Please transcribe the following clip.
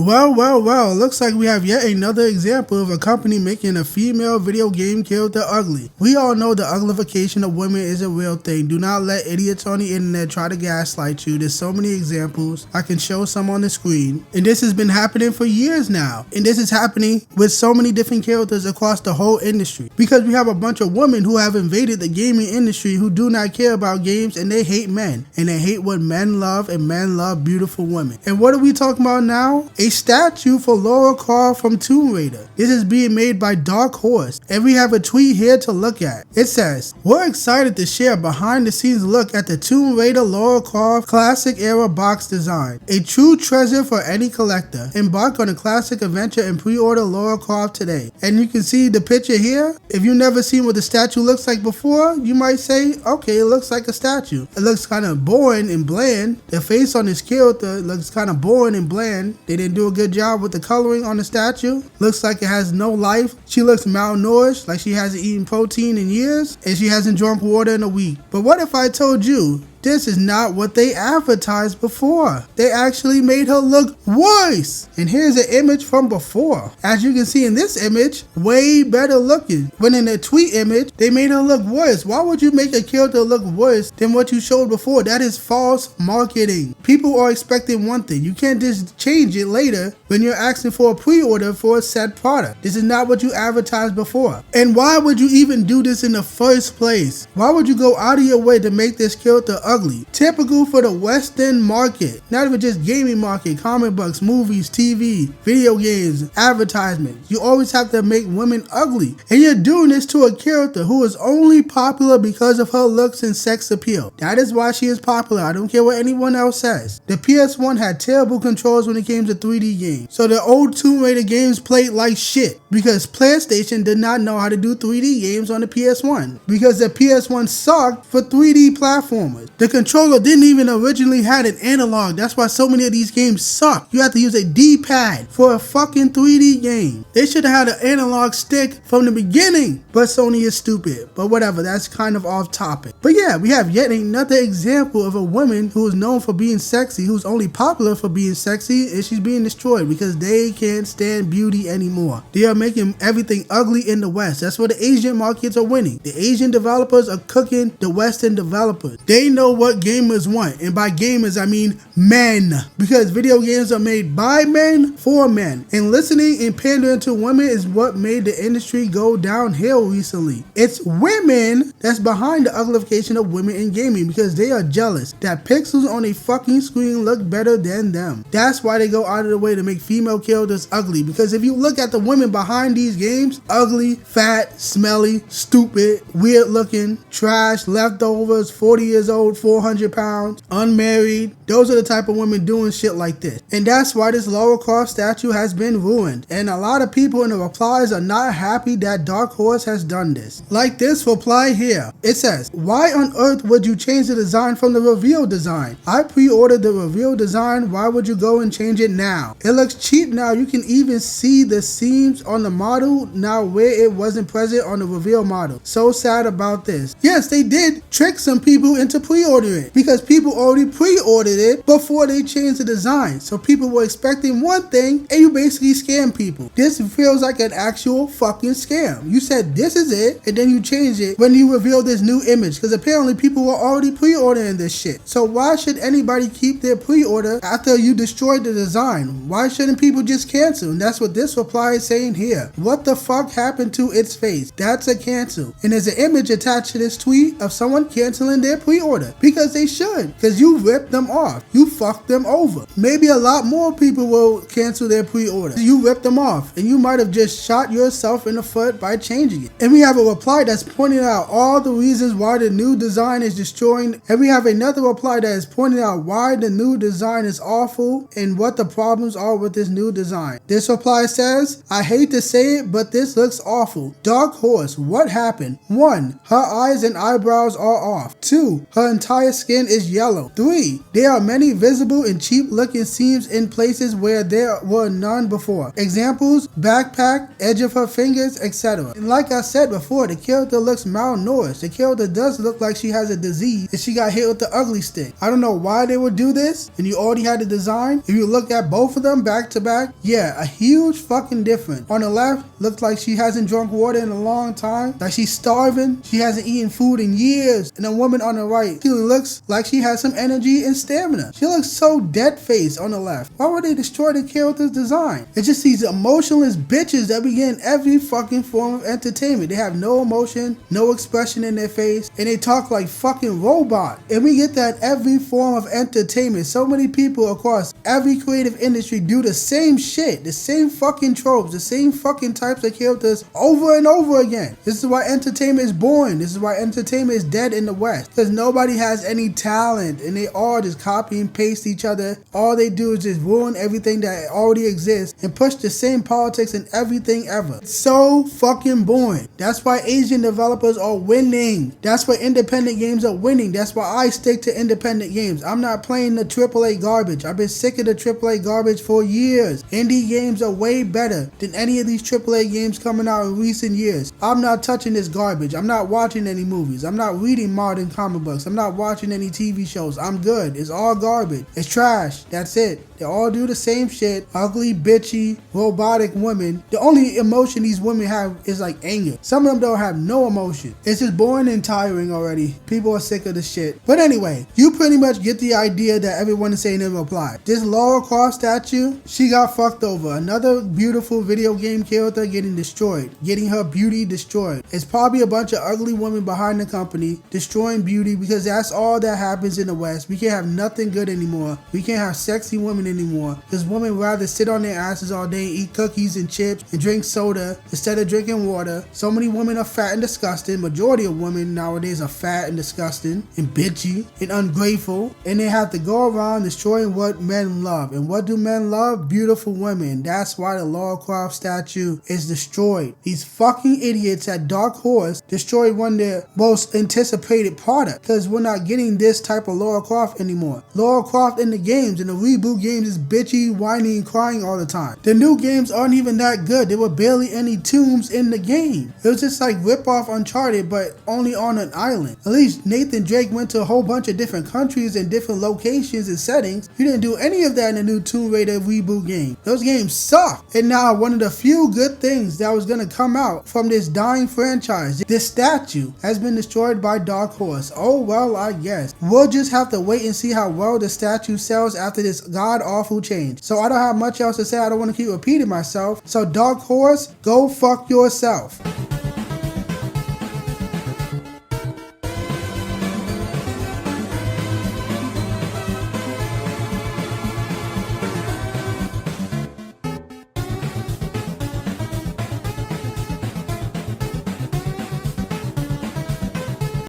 Well, looks like we have yet another example of a company making a female video game character ugly. We all know the uglification of women is a real thing. Do not let idiots on the internet try to gaslight you. There's so many examples. I can show some on the screen. And this has been happening for years now. And this is happening with so many different characters across the whole industry. Because we have a bunch of women who have invaded the gaming industry who do not care about games and they hate men. And they hate what men love, and men love beautiful women. And what are we talking about now? A statue for Lara Croft from Tomb Raider. This is being made by Dark Horse, and we have a tweet here to look at. It says, "We're excited to share behind the scenes look at the Tomb Raider Lara Croft classic era box design. A true treasure for any collector. Embark on a classic adventure and pre-order Lara Croft today." And you can see the picture here. If you've never seen what the statue looks like before, you might say, okay, it looks like a statue. It looks kind of boring and bland. The face on this character looks kind of boring and bland. They didn't do a good job with the coloring on the statue. Looks like it has no life. She looks malnourished, like she hasn't eaten protein in years, and she hasn't drunk water in a week. But what if I told you this is not what they advertised before? They actually made her look worse. And here's an image from before. As you can see in this image, way better looking. When in the tweet image, they made her look worse. Why would you make a character look worse than what you showed before? That is false marketing. People are expecting one thing. You can't just change it later when you're asking for a pre-order for a said product. This is not what you advertised before. And why would you even do this in the first place? Why would you go out of your way to make this character ugly? Typical for the Western market, not even just gaming market, comic books, movies, TV, video games, advertisements. You always have to make women ugly. And you're doing this to a character who is only popular because of her looks and sex appeal. That is why she is popular. I don't care what anyone else says. The PS1 had terrible controls when it came to 3D games. So the old Tomb Raider games played like shit because PlayStation did not know how to do 3D games on the PS1 because the PS1 sucked for 3D platformers. The controller didn't even originally had an analog. That's why so many of these games suck. You have to use a D-pad for a fucking 3D game. They should have had an analog stick from the beginning. But Sony is stupid. But whatever, that's kind of off topic. But yeah, we have yet another example of a woman who is known for being sexy, who's only popular for being sexy, and she's being destroyed because they can't stand beauty anymore. They are making everything ugly in the West. That's where the Asian markets are winning. The Asian developers are cooking the Western developers. They know what gamers want, and by gamers I mean men, because video games are made by men for men, and listening and pandering to women is what made the industry go downhill recently. It's women that's behind the uglification of women in gaming because they are jealous that pixels on a fucking screen look better than them. That's why they go out of the way to make female characters ugly, because if you look at the women behind these games, ugly, fat, smelly, stupid, weird looking, trash, leftovers, 40 years old, 400 pounds, unmarried. Those are the type of women doing shit like this. And that's why this Lara Croft statue has been ruined. And a lot of people in the replies are not happy that Dark Horse has done this. Like this reply here. It says, "Why on earth would you change the design from the reveal design? I pre-ordered the reveal design. Why would you go and change it now? It looks cheap now. You can even see the seams on the model now where it wasn't present on the reveal model. So sad about this." Yes, they did trick some people into pre-ordering it because people already pre-ordered it before they changed the design. So people were expecting one thing and you basically scam people. This feels like an actual fucking scam. You said this is it and then you changed it when you revealed this new image because apparently people were already pre-ordering this shit. So why should anybody keep their pre-order after you destroyed the design? Why shouldn't people just cancel? And that's what this reply is saying here. What the fuck happened to its face? That's a cancel. And there's an image attached to this tweet of someone canceling their pre-order because they should, because you ripped them off. You fucked them over. Maybe a lot more people will cancel their pre-order. You ripped them off and you might have just shot yourself in the foot by changing it. And we have a reply that's pointing out all the reasons why the new design is destroying, and we have another reply that is pointing out why the new design is awful and what the problems are with this new design. This reply says, "I hate to say it, but this looks awful. Dark Horse, what happened? 1. Her eyes and eyebrows are off. 2. Her entire entire skin is yellow. 3. There are many visible and cheap looking seams in places where there were none before. Examples: backpack, edge of her fingers, etc. And like I said before, the character looks malnourished. The character does look like she has a disease and she got hit with the ugly stick. I don't know why they would do this, and you already had the design. If you look at both of them back to back, yeah, a huge fucking difference. On the left, looks like she hasn't drunk water in a long time, like she's starving, she hasn't eaten food in years. And the woman on the right, she looks like she has some energy and stamina. She looks so dead-faced on the left. Why would they destroy the character's design? It's just these emotionless bitches that we get in every fucking form of entertainment. They have no emotion, no expression in their face, and they talk like fucking robot. And we get that every form of entertainment. So many people across every creative industry do the same shit, the same fucking tropes, the same fucking types of characters over and over again. This is why entertainment is boring. This is why entertainment is dead in the West. Because nobody has any talent and they all just copy and paste each other. All they do is just ruin everything that already exists and push the same politics in everything ever. It's so fucking boring. That's why Asian developers are winning. That's why independent games are winning. That's why I stick to independent games. I'm not playing the AAA garbage. I've been sick of the AAA garbage for years. Indie games are way better than any of these AAA games coming out in recent years. I'm not touching this garbage. I'm not watching any movies. I'm not reading modern comic books. I'm not watching any TV shows. I'm good. It's all garbage. It's trash. That's it. They all do the same shit. Ugly, bitchy, robotic women. The only emotion these women have is like anger. Some of them don't have no emotion. It's just boring and tiring already. People are sick of the shit. But anyway, you pretty much get the idea that everyone is saying in reply. This Lara Croft statue, she got fucked over. Another beautiful video game character getting destroyed. Getting her beauty destroyed. It's probably a bunch of ugly women behind the company destroying beauty, because that's all that happens in the West. We can't have nothing good anymore. We can't have sexy women anymore, because women rather sit on their asses all day and eat cookies and chips and drink soda instead of drinking water. So many women are fat and disgusting. Majority of women nowadays are fat and disgusting and bitchy and ungrateful, and they have to go around destroying what men love. And what do men love? Beautiful women. That's why the Lara Croft statue is destroyed. These fucking idiots at Dark Horse destroyed one of their most anticipated products, because we're not getting this type of Lara Croft anymore. Lara Croft in the games, in the reboot games, is bitchy, whiny, and crying all the time. The new games aren't even that good. There were barely any tombs in the game. It was just like rip-off Uncharted, but only on an island. At least Nathan Drake went to a whole bunch of different countries and different locations and settings. You didn't do any of that in the new Tomb Raider reboot game. Those games suck. And now one of the few good things that was gonna come out from this dying franchise, this statue, has been destroyed by Dark Horse. Oh well, I guess. We'll just have to wait and see how well the statue sells after this god-awful change. So I don't have much else to say. I don't want to keep repeating myself. So Dark Horse, go fuck yourself.